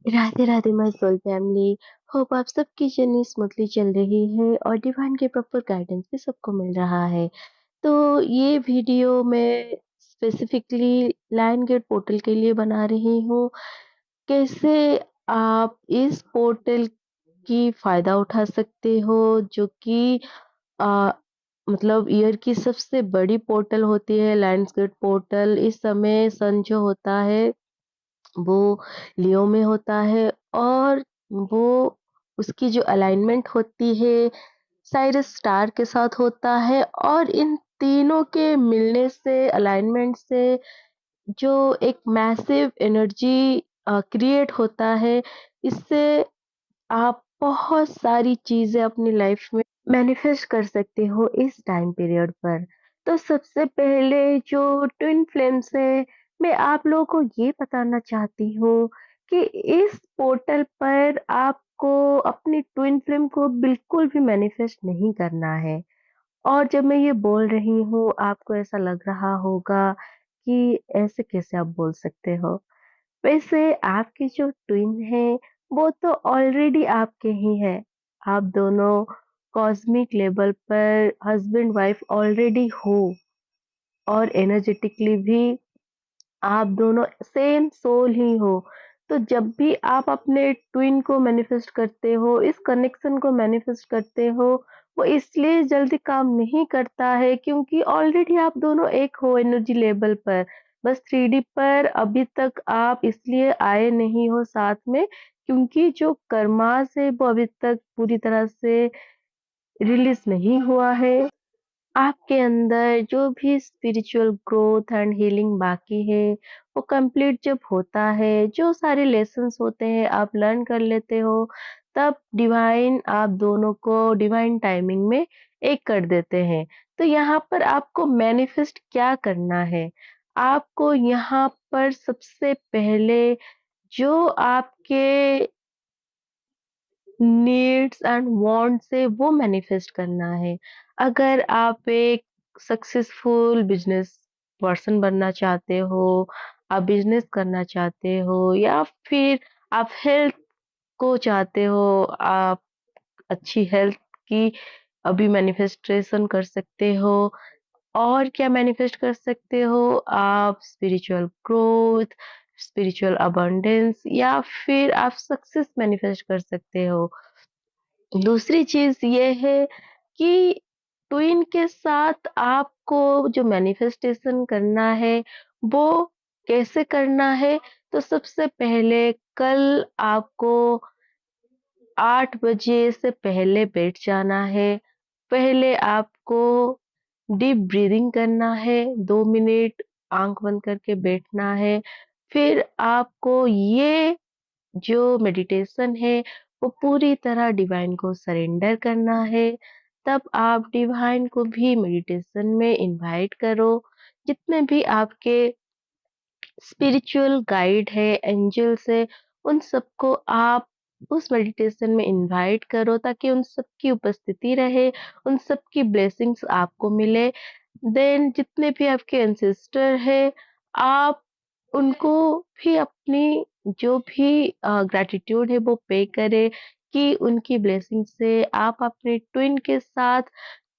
Radhe Radhe my soul family. Hope आप सबकी journey smoothly चल रही है और डिवाइन के प्रॉपर गाइडेंस भी सबको मिल रहा है। तो ये वीडियो मैं स्पेसिफिकली लायन गेट पोर्टल के लिए बना रही हूँ। कैसे आप इस पोर्टल की फायदा उठा सकते हो, जो कि आ, मतलब ईयर की सबसे बड़ी पोर्टल होती है लायंस गेट पोर्टल। इस समय सन जो होता है वो लियो में होता है, और वो उसकी जो अलाइनमेंट होती है साइरस स्टार के साथ होता है। और इन तीनों के मिलने से, अलाइनमेंट से, जो एक मैसिव एनर्जी क्रिएट होता है, इससे आप बहुत सारी चीजें अपनी लाइफ में मैनिफेस्ट कर सकते हो इस टाइम पीरियड पर। तो सबसे पहले जो ट्विन फ्लेम्स है, मैं आप लोगों को ये बताना चाहती हूँ कि इस पोर्टल पर आपको अपनी ट्विन फ्लेम को बिल्कुल भी मैनिफेस्ट नहीं करना है। और जब मैं ये बोल रही हूँ, आपको ऐसा लग रहा होगा कि ऐसे कैसे आप बोल सकते हो। वैसे आपकी जो ट्विन है वो तो ऑलरेडी आपके ही है। आप दोनों कॉस्मिक लेवल पर हस्बैंड वाइफ ऑलरेडी हो, और एनर्जेटिकली भी आप दोनों सेम सोल ही हो। तो जब भी आप अपने ट्विन को मैनिफेस्ट करते हो, इस कनेक्शन को मैनिफेस्ट करते हो, वो इसलिए जल्दी काम नहीं करता है क्योंकि ऑलरेडी आप दोनों एक हो एनर्जी लेवल पर। बस 3D पर अभी तक आप इसलिए आए नहीं हो साथ में क्योंकि जो कर्मास है वो अभी तक पूरी तरह से रिलीज नहीं हुआ है। आपके अंदर जो भी स्पिरिचुअल ग्रोथ एंड हीलिंग बाकी है, वो कंप्लीट जब होता है, जो सारे लेसन्स होते हैं आप लर्न कर लेते हो, तब डिवाइन आप दोनों को डिवाइन टाइमिंग में एक कर देते हैं। तो यहाँ पर आपको मैनिफेस्ट क्या करना है? आपको यहाँ पर सबसे पहले जो आपके नीड्स एंड वांट्स है वो मैनिफेस्ट करना है। अगर आप एक सक्सेसफुल बिजनेस पर्सन बनना चाहते हो, आप बिजनेस करना चाहते हो, या फिर आप हेल्थ को चाहते हो, आप अच्छी हेल्थ की अभी मैनिफेस्टेशन कर सकते हो। और क्या मैनिफेस्ट कर सकते हो? आप स्पिरिचुअल ग्रोथ, स्पिरिचुअल अबंडेंस, या फिर आप सक्सेस मैनिफेस्ट कर सकते हो। दूसरी चीज ये है कि ट्विन के साथ आपको जो मैनिफेस्टेशन करना है वो कैसे करना है। तो सबसे पहले कल आपको 8 बजे से पहले बैठ जाना है। पहले आपको डीप ब्रीदिंग करना है, 2 मिनट आंख बंद करके बैठना है। फिर आपको ये जो मेडिटेशन है वो पूरी तरह डिवाइन को सरेंडर करना है। तब आप डिवाइन को भी मेडिटेशन में इनवाइट करो। जितने भी आपके स्पिरिचुअल गाइड है, एंजल्स है, उन सबको आप उस मेडिटेशन में इनवाइट करो ताकि उन सबकी उपस्थिति रहे, उन सबकी ब्लेसिंग्स आपको मिले। देन जितने भी आपके एंसेस्टर है, आप उनको भी अपनी जो भी ग्रैटिट्यूड है वो पे करें कि उनकी ब्लेसिंग से आप अपने ट्विन के साथ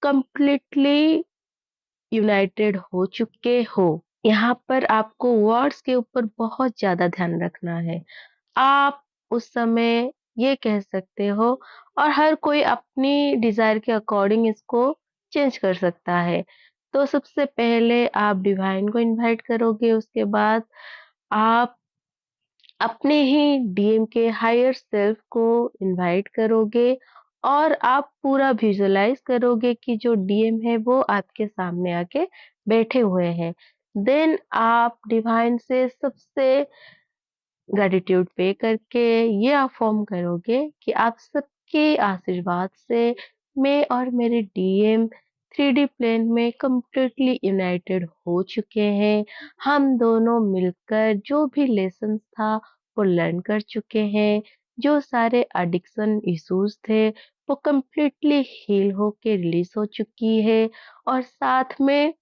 कंप्लीटली यूनाइटेड हो चुके हो। यहाँ पर आपको वर्ड्स के ऊपर बहुत ज़्यादा ध्यान रखना है। आप उस समय ये कह सकते हो, और हर कोई अपनी डिज़ायर के अकॉर्डिंग इसको चेंज कर सकता है। तो सबसे पहले आप डिवाइन को इनवाइट करोगे, उसके बाद आप अपने ही डीएम के हायर सेल्फ को इनवाइट करोगे, और आप पूरा विजुअलाइज करोगे कि जो डीएम है वो आपके सामने आके बैठे हुए हैं। देन आप डिवाइन से सबसे ग्रैटिट्यूड पे करके ये अफ़र्म करोगे कि आप सबके आशीर्वाद से मैं और मेरे डीएम 3D प्लेन में कंप्लीटली यूनाइटेड हो चुके हैं। हम दोनों मिलकर जो भी लेसन्स था वो लर्न कर चुके हैं। जो सारे एडिक्शन इश्यूज थे वो कंप्लीटली हील होके रिलीज हो चुकी है। और साथ में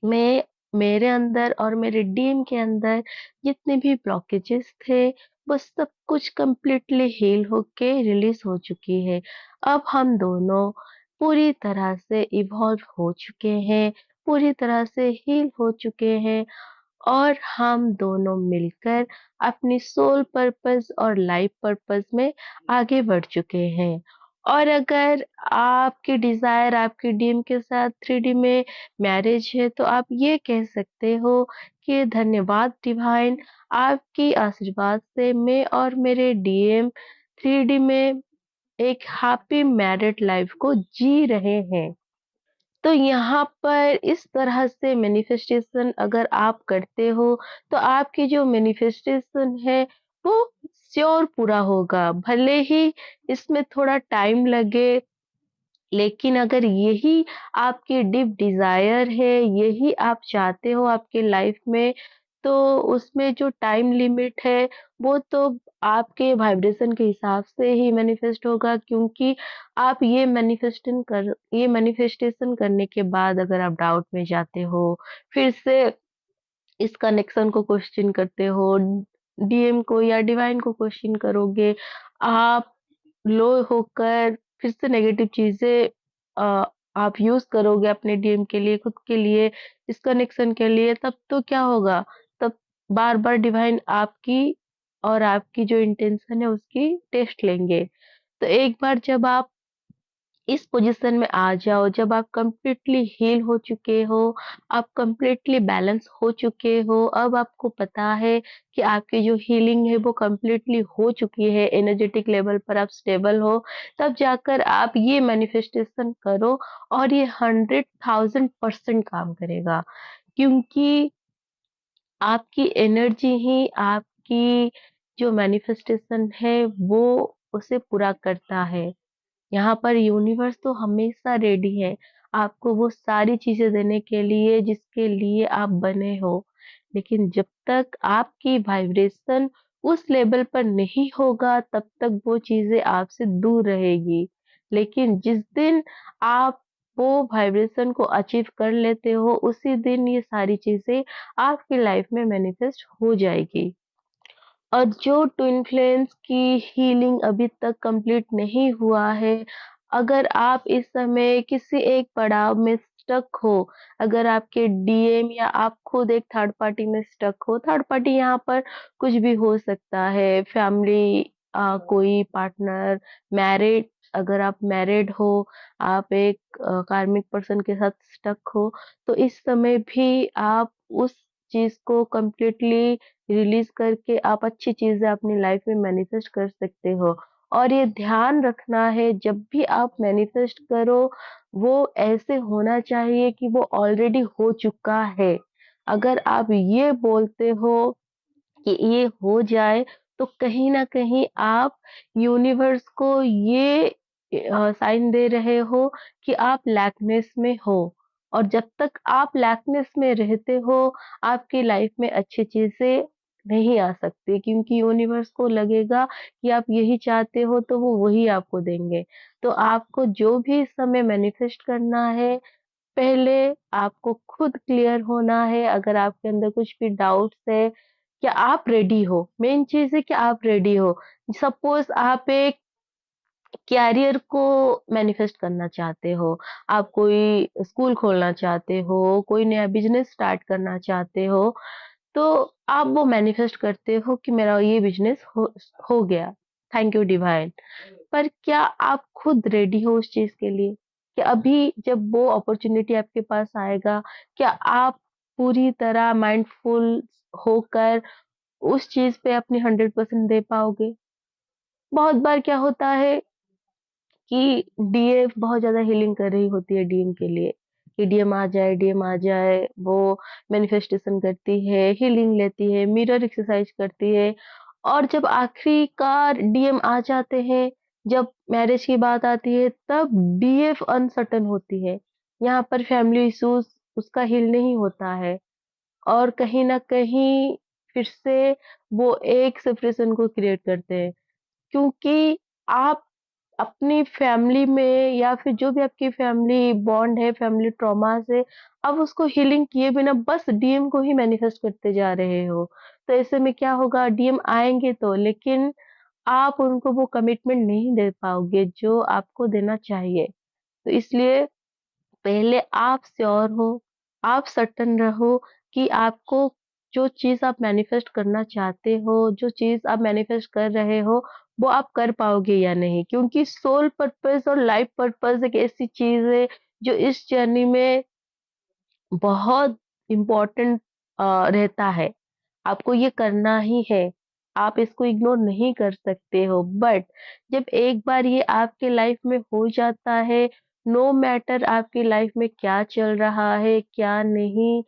मैं मेरे अंदर और मेरे टीम के अंदर जितने भी ब्लॉकेजेस थे वो सब कुछ कंप्लीटली हील होके रिलीज़ हो चुकी है। अब हम दोनों पूरी तरह से इवॉल्व हो चुके हैं, पूरी तरह से हील हो चुके हैं और हम दोनों मिलकर अपनी सोल पर्पस और लाइफ पर्पस में आगे बढ़ चुके हैं। और अगर आपकी डिज़ायर आपके ड्रीम के साथ 3D में मैरिज है, तो आप ये कह सकते हो कि धन्यवाद डिवाइन, आपकी आशीर्वाद से मैं और मेरे डीएम 3D में एक हैप्पी मैरिड लाइफ को जी रहे हैं। तो यहाँ पर इस तरह से मैनिफेस्टेशन अगर आप करते हो, तो आपकी जो मैनिफेस्टेशन है, वो श्योर पूरा होगा। भले ही इसमें थोड़ा टाइम लगे, लेकिन अगर यही आपकी डीप डिज़ायर है, यही आप चाहते हो आपके लाइफ में, तो उसमें जो टाइम लिमिट है, वो तो आपके वाइब्रेशन के हिसाब से ही मैनिफेस्ट होगा, क्योंकि आप ये मैनिफेस्टेशन करने के बाद अगर आप डाउट में जाते हो, फिर से इस कनेक्शन को क्वेश्चन करते हो, डीएम को या डिवाइन को क्वेश्चन करोगे, आप लो होकर फिर से नेगेटिव चीज़ें अ, आप यूज़ करोगे अपने डीएम के लिए, खुद के लिए, इस कनेक्शन के लिए, तब तो क्या होगा? तब बार-बार डिवाइन आपकी और आपकी जो इंटेंशन है उसकी टेस्ट लेंगे। तो एक बार जब आप इस पोजीशन में आ जाओ, जब आप कंप्लीटली हील हो चुके हो, आप कंप्लीटली बैलेंस हो चुके हो, अब आपको पता है कि आपकी जो हीलिंग है वो कंप्लीटली हो चुकी है, एनर्जेटिक लेवल पर आप स्टेबल हो, तब जाकर आप ये मैनिफेस्टेशन करो और ये 100,000% काम करेगा। क्योंकि आपकी एनर्जी ही आपकी जो मैनिफेस्टेशन है वो उसे पूरा करता है। यहाँ पर यूनिवर्स तो हमेशा रेडी है आपको वो सारी चीजें देने के लिए जिसके लिए आप बने हो। लेकिन जब तक आपकी वाइब्रेशन उस लेवल पर नहीं होगा, तब तक वो चीजें आपसे दूर रहेगी। लेकिन जिस दिन आप वो वाइब्रेशन को अचीव कर लेते हो, उसी दिन ये सारी चीजें आपकी लाइफ में मैनिफेस्ट हो जाएगी। और जो ट्विन फ्लेम्स की हीलिंग अभी तक कंप्लीट नहीं हुआ है, अगर आप इस समय किसी एक पड़ाव में स्टक हो, अगर आपके डीएम या आप खुद एक थर्ड पार्टी में स्टक हो, थर्ड पार्टी यहाँ पर कुछ भी हो सकता है, फैमिली, कोई पार्टनर, मैरिड, अगर आप मैरिड हो, आप एक कार्मिक पर्सन के साथ स्टक हो, तो इस समय भी आप उस चीज़ को कंप्लीटली रिलीज़ करके आप अच्छी चीज़ें अपनी लाइफ में मैनिफेस्ट कर सकते हो। और ये ध्यान रखना है, जब भी आप मैनिफेस्ट करो, वो ऐसे होना चाहिए कि वो ऑलरेडी हो चुका है। अगर आप ये बोलते हो कि ये हो जाए, तो कहीं न कहीं आप यूनिवर्स को ये साइन दे रहे हो कि आप लैकनेस में हो। और जब तक आप लैकनेस में रहते हो, आपकी लाइफ में अच्छी चीज़ें नहीं आ सकती, क्योंकि यूनिवर्स को लगेगा कि आप यही चाहते हो, तो वो वही आपको देंगे। तो आपको जो भी इस समय मैनिफेस्ट करना है, पहले आपको खुद क्लियर होना है। अगर आपके अंदर कुछ भी डाउट्स है, क्या आप रेडी हो? मेन चीज़ है कि आप रेडी हो। सपोज़ आप एक कैरियर को मैनिफेस्ट करना चाहते हो, आप कोई स्कूल खोलना चाहते हो, कोई नया बिज़नेस स्टार्ट करना चाहते हो, तो आप वो मैनिफेस्ट करते हो कि मेरा ये बिज़नेस हो गया, थैंक यू डिवाइन। पर क्या आप खुद रेडी हो उस चीज़ के लिए? कि अभी जब वो अपॉर्च्युनिटी आपके पास आएगा, क्या आप पूरी तरह माइंडफुल होकर उस चीज़ पे अपनी 100% दे पाओगे? बहुत बार क्या होता है कि डीएफ बहुत ज़्यादा हीलिंग कर रही होती है डीएम के लिए, कि डीएम आ जाए, वो मैनिफेस्टेशन करती है, हीलिंग लेती है, मिरर एक्सरसाइज करती है, और जब आखिरकार डीएम आ जाते हैं, जब मैरिज की बात आती है, तब डीएफ अनसर्टेन होती है। यहाँ पर फैमिली इश्यूज़ उसका हील नहीं होता है, और कहीं न कहीं फिर से वो एक सेपरेशन को क्रिएट करते हैं। क्योंकि आप अपनी फैमिली में या फिर जो भी आपकी फैमिली बॉन्ड है, फैमिली ट्रॉमा से, अब उसको हीलिंग किए बिना बस डीएम को ही मैनिफेस्ट करते जा रहे हो। तो ऐसे में क्या होगा, डीएम आएँगे तो, लेकिन आप उनको वो कमिटमेंट नहीं दे पाओगे जो आपको देना चाहिए। तो इसलिए पहले आप श्योर हो, आप सर्टेन रहो कि आपको जो चीज़ आप मैनिफेस्ट करना चाहते हो, जो चीज़ आप मैनिफेस्ट कर रहे हो, वो आप कर पाओगे या नहीं। क्योंकि सोल पर्पस और लाइफ पर्पस एक ऐसी चीज़ है जो इस जर्नी में बहुत इम्पोर्टेंट रहता है। आपको ये करना ही है, आप इसको इग्नोर नहीं कर सकते हो। बट जब एक बार ये आपके लाइफ में हो जाता है, नो मैटर आपकी लाइफ में क्या चल रहा है, क्या नहीं,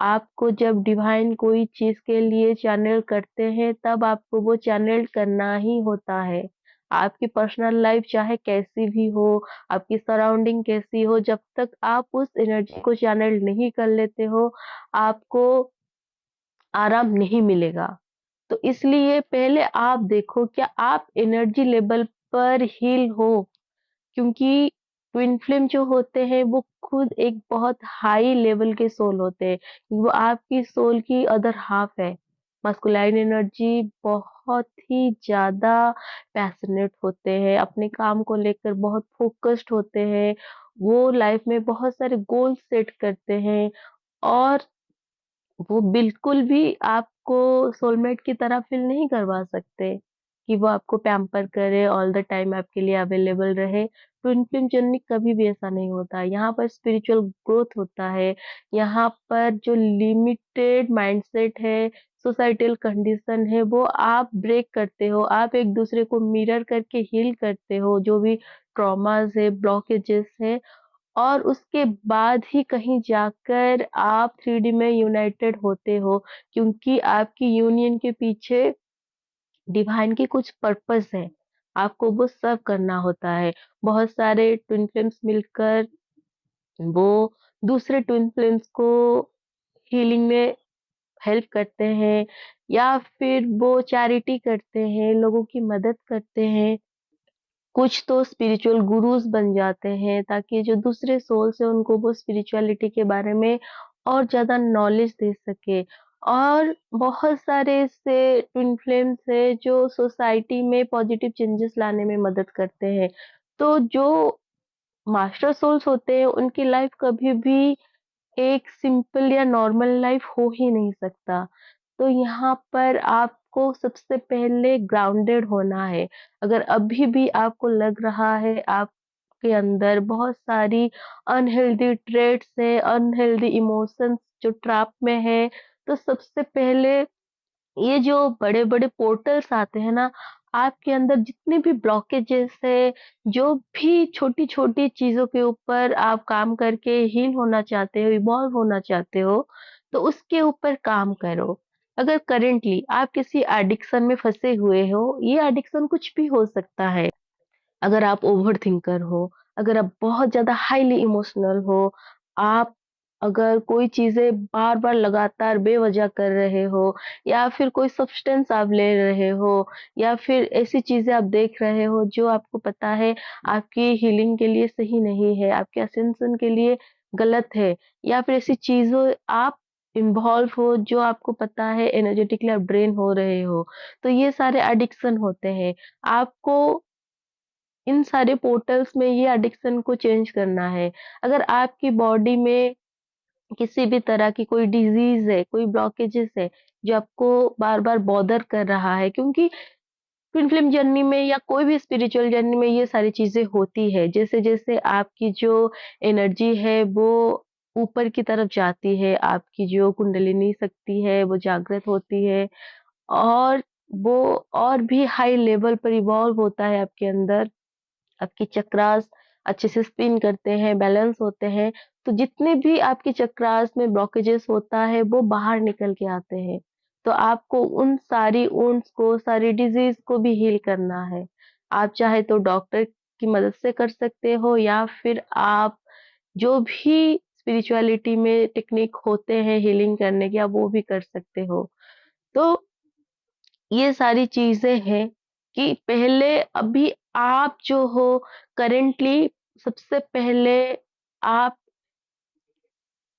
आपको जब डिवाइन कोई चीज़ के लिए चैनल करते हैं, तब आपको वो चैनल करना ही होता है। आपकी पर्सनल लाइफ चाहे कैसी भी हो, आपकी सराउंडिंग कैसी हो, जब तक आप उस एनर्जी को चैनल नहीं कर लेते हो, आपको आराम नहीं मिलेगा। तो इसलिए पहले आप देखो क्या आप एनर्जी लेवल पर हील हो? क्योंकि ट्विन फ्लेम जो होते हैं वो खुद एक बहुत हाई लेवल के सोल होते हैं। वो आपकी सोल की अदर हाफ है। मस्कुलाइन एनर्जी बहुत ही ज़्यादा पैशनेट होते हैं, अपने काम को लेकर बहुत फोकस्ड होते हैं। वो लाइफ में बहुत सारे गोल सेट करते हैं और वो बिल्कुल भी आपको सोलमेट की तरह फ़ील नहीं करवा सकते, कि वो आपको पैम्पर करे, ऑल द टाइम आपके लिए अवेलेबल रहे। ट्विन फ्लेम जर्नी कभी भी ऐसा नहीं होता है। यहाँ पर स्पिरिचुअल ग्रोथ होता है, यहाँ पर जो लिमिटेड माइंडसेट है, सोसाइटल कंडीशन है, वो आप ब्रेक करते हो। आप एक-दूसरे को मिरर करके हील करते हो, जो भी ट्रॉमाज़ है, ब्लॉकेजेस हैं और उसके बाद ही कहीं जाकर आप 3D में यूनाइटेड होते हो क्योंकि आपकी यूनियन के पीछे डिवाइन की कुछ पर्पस है। आपको वो सर्व करना होता है। बहुत सारे ट्विन फ्लेम्स मिलकर वो दूसरे ट्विन फ्लेम्स को हीलिंग में हेल्प करते हैं या फिर वो चैरिटी करते हैं, लोगों की मदद करते हैं। कुछ तो स्पिरिचुअल गुरुज बन जाते हैं ताकि जो दूसरे सोल्स हैं उनको वो स्पिरिचुअलिटी के बारे में और ज़्यादा नॉलेज दे सके। और बहुत सारे ऐसे ट्विन फ्लेम्स हैं जो सोसाइटी में पॉजिटिव चेंजेस लाने में मदद करते हैं। तो जो मास्टर सोल्स होते हैं उनकी लाइफ कभी भी एक सिंपल या नॉर्मल लाइफ हो ही नहीं सकता। तो यहाँ पर आपको सबसे पहले ग्राउंडेड होना है। अगर अभी भी आपको लग रहा है आपके अंदर बहुत सारी अनहेल्दी ट्रेट्स है, अनहेल्दी इमोशंस जो ट्रैप में है, तो सबसे पहले ये जो बड़े-बड़े पोर्टल्स आते हैं ना, आपके अंदर जितने भी ब्लॉकेजेस है, जो भी छोटी-छोटी चीज़ों के ऊपर आप काम करके हील होना चाहते हो, इवॉल्व होना चाहते हो, तो उसके ऊपर काम करो। अगर करंटली आप किसी एडिक्शन में फँसे हुए हो, ये एडिक्शन कुछ भी हो सकता है। अगर आप ओवरथिंकर हो, अगर आप बहुत ज़्यादा हाइली इमोशनल हो, आप अगर कोई चीज़ें बार-बार लगातार बेवज़ह कर रहे हो या फिर कोई सब्सटेंस आप ले रहे हो या फिर ऐसी चीज़ें आप देख रहे हो जो आपको पता है आपकी हीलिंग के लिए सही नहीं है, आपके असेंशन के लिए गलत है या फिर ऐसी चीज़ों आप इन्वॉल्व हो जो आपको पता है एनर्जेटिकली आप ड्रेन हो रहे हो। तो ये सारे एडिक्शन होते हैं। आपको इन सारे पोर्टल्स में ये एडिक्शन को चेंज करना है। अगर आपकी बॉडी में किसी भी तरह की कोई डिज़ीज़ है, कोई ब्लॉकेजेस है, जो आपको बार-बार बॉदर कर रहा है क्योंकि ट्विन फ्लेम जर्नी में या कोई भी स्पिरिचुअल जर्नी में ये सारी चीज़ें होती है। जैसे-जैसे आपकी जो एनर्जी है वो ऊपर की तरफ जाती है, आपकी जो कुंडलिनी शक्ति है वो जागृत होती है और वो और भी हाई लेवल पर इवॉल्व होता है आपके अंदर। आपकी चक्रास अच्छे से स्पिन करते हैं, बैलेंस होते हैं, तो जितने भी आपके चक्रास में ब्लॉकेजेस होता है, वो बाहर निकल के आते हैं। तो आपको उन सारी वुंड्स को, सारी डिज़ीज़ को भी हील करना है। आप चाहे तो डॉक्टर की मदद से कर सकते हो या फिर आप जो भी स्पिरिचुअलिटी में टेक्निक होते हैं हीलिंग करने के, आप वो भी कर सकते हो। तो ये सारी चीज़ें हैं कि पहले अभी आप जो हो करेंटली सबसे पहले आप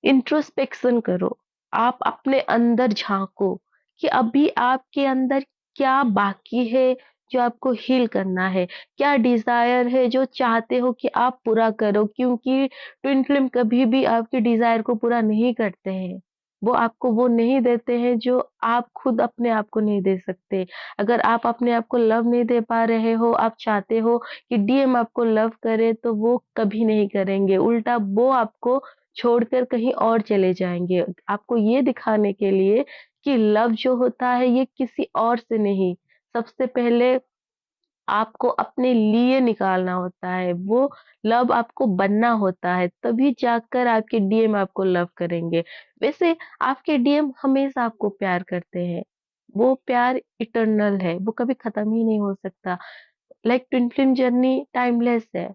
इंट्रोस्पेक्शन करो। आप अपने अंदर झाँको कि अभी आपके अंदर क्या बाकी है जो आपको हील करना है, क्या डिज़ायर है जो चाहते हो कि आप पूरा करो, क्योंकि ट्विन फ्लेम कभी भी आपके डिज़ायर को पूरा नहीं करते हैं। वो आपको वो नहीं देते हैं जो आप खुद अपने आप को नहीं दे सकते। अगर आप अपने आप को लव नहीं दे पा रहे हो, आप चाहते हो कि डीएम आपको लव करे, तो वो कभी नहीं करेंगे। उल्टा वो आपको छोड़कर कहीं और चले जाएँगे। आपको ये दिखाने के लिए कि लव जो होता है ये किसी और से नहीं, सबसे पहले आपको अपने लिए निकालना होता है। वो लव आपको बनना होता है, तभी जाकर आपके डीएम आपको लव करेंगे। वैसे आपके डीएम हमेशा आपको प्यार करते हैं। वो प्यार इटर्नल है, वो कभी खत्म ही नहीं हो सकता। Like twin flame journey timeless है।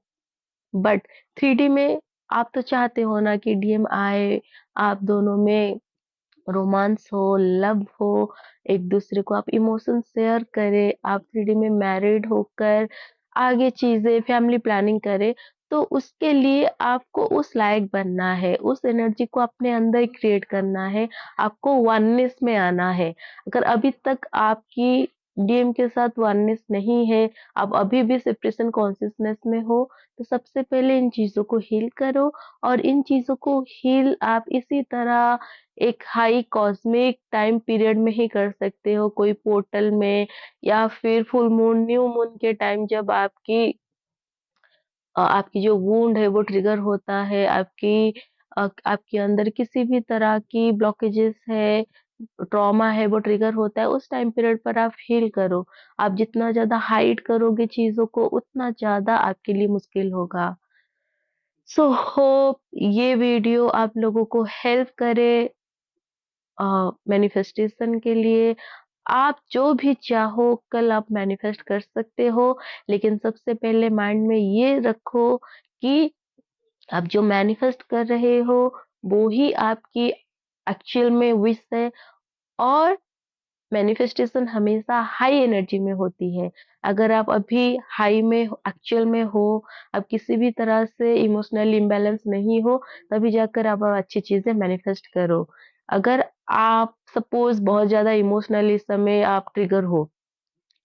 बट 3D में आप तो चाहते हो ना कि डीएम आए, आप दोनों में रोमांस हो, लव हो, एक-दूसरे को आप इमोशन शेयर करें, आप 3D में मैरिड होकर आगे चीज़ें फैमिली प्लानिंग करें, तो उसके लिए आपको उस लायक बनना है, उस एनर्जी को अपने अंदर क्रिएट करना है, आपको वननेस में आना है। अगर अभी तक आपकी डीएम के साथ वननेस नहीं है, आप अभी भी सेपरेशन कॉन्शसनेस में हो, तो सबसे पहले इन चीज़ों को हील करो और इन चीज़ों को हील आप इसी तरह एक हाई कॉस्मिक टाइम पीरियड में ही कर सकते हो, कोई पोर्टल में या फिर फुल मून, न्यू मून के टाइम जब आपकी जो वुंड है वो ट्रिगर होता है, आपके अंदर किसी भी तरह की ब्लॉकेजेस है, ट्रॉमा है वो ट्रिगर होता है, उस टाइम पीरियड पर आप हील करो। आप जितना ज़्यादा हाइड करोगे चीज़ों को, उतना ज़्यादा आपके लिए मुश्किल होगा। सो होप ये वीडियो आप लोगों को हेल्प करे मैनिफेस्टेशन के लिए। आप जो भी चाहो कल आप मैनिफेस्ट कर सकते हो, लेकिन सबसे पहले माइंड में ये रखो कि आप जो मैनिफेस्ट कर रहे हो वो ही आपकी एक्चुअल में विश है। और मैनिफेस्टेशन हमेशा हाई एनर्जी में होती है। अगर आप अभी हाई में एक्चुअल में हो, आप किसी भी तरह से इमोशनल इम्बैलेंस नहीं हो, तभी जाकर आप अच्छी चीज़ें मैनिफेस्ट करो। अगर आप सपोज़ बहुत ज़्यादा इमोशनली इस समय आप ट्रिगर हो,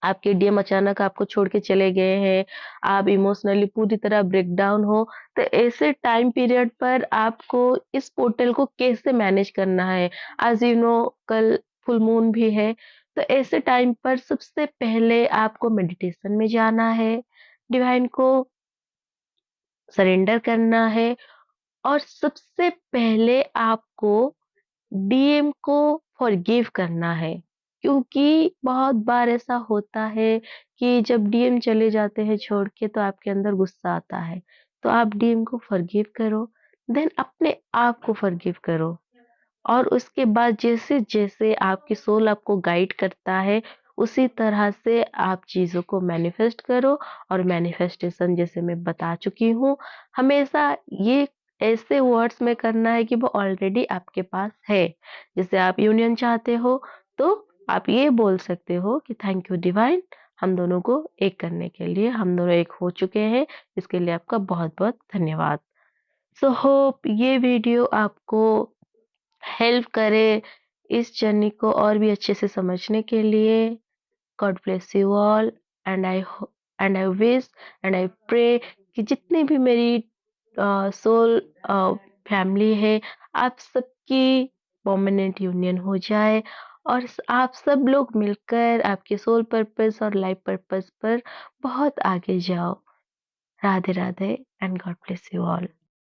आपके डीएम अचानक आपको छोड़ के चले गए हैं, आप इमोशनली पूरी तरह ब्रेकडाउन हो, तो ऐसे टाइम पीरियड पर आपको इस पोर्टल को कैसे मैनेज करना है? एज़ यू नो कल फुल मून भी है, तो ऐसे टाइम पर सबसे पहले आपको मेडिटेशन में जाना है, डिवाइन को सरेंडर करना है और सबसे पहले आपको डीएम को फॉरगिव करना है, क्योंकि बहुत बार ऐसा होता है कि जब डीएम चले जाते हैं छोड़ के तो आपके अंदर गुस्सा आता है। तो आप डीएम को फॉरगिव करो, देन अपने आप को फॉरगिव करो और उसके बाद जैसे-जैसे आपकी सोल आपको गाइड करता है, उसी तरह से आप चीज़ों को मैनिफेस्ट करो। और मैनिफेस्टेशन जैसे मैं बता चुकी हूँ, हमेशा ये ऐसे वर्ड्स में करना है कि वो ऑलरेडी आपके पास है। जैसे आप यूनियन चाहते हो, तो आप ये बोल सकते हो कि थैंक यू डिवाइन, हम दोनों को एक करने के लिए, हम दोनों एक हो चुके हैं, इसके लिए आपका बहुत-बहुत धन्यवाद। सो होप ये वीडियो आपको हेल्प करे इस जर्नी को और भी अच्छे से समझने के लिए। God bless you all and I wish and I pray कि जितनी भी मेरी सोल फैमिली है, आप सबकी परमानेंट यूनियन हो जाए और आप सब लोग मिलकर आपके सोल पर्पस और लाइफ पर्पस पर बहुत आगे जाओ। Radhe Radhe and God bless you all.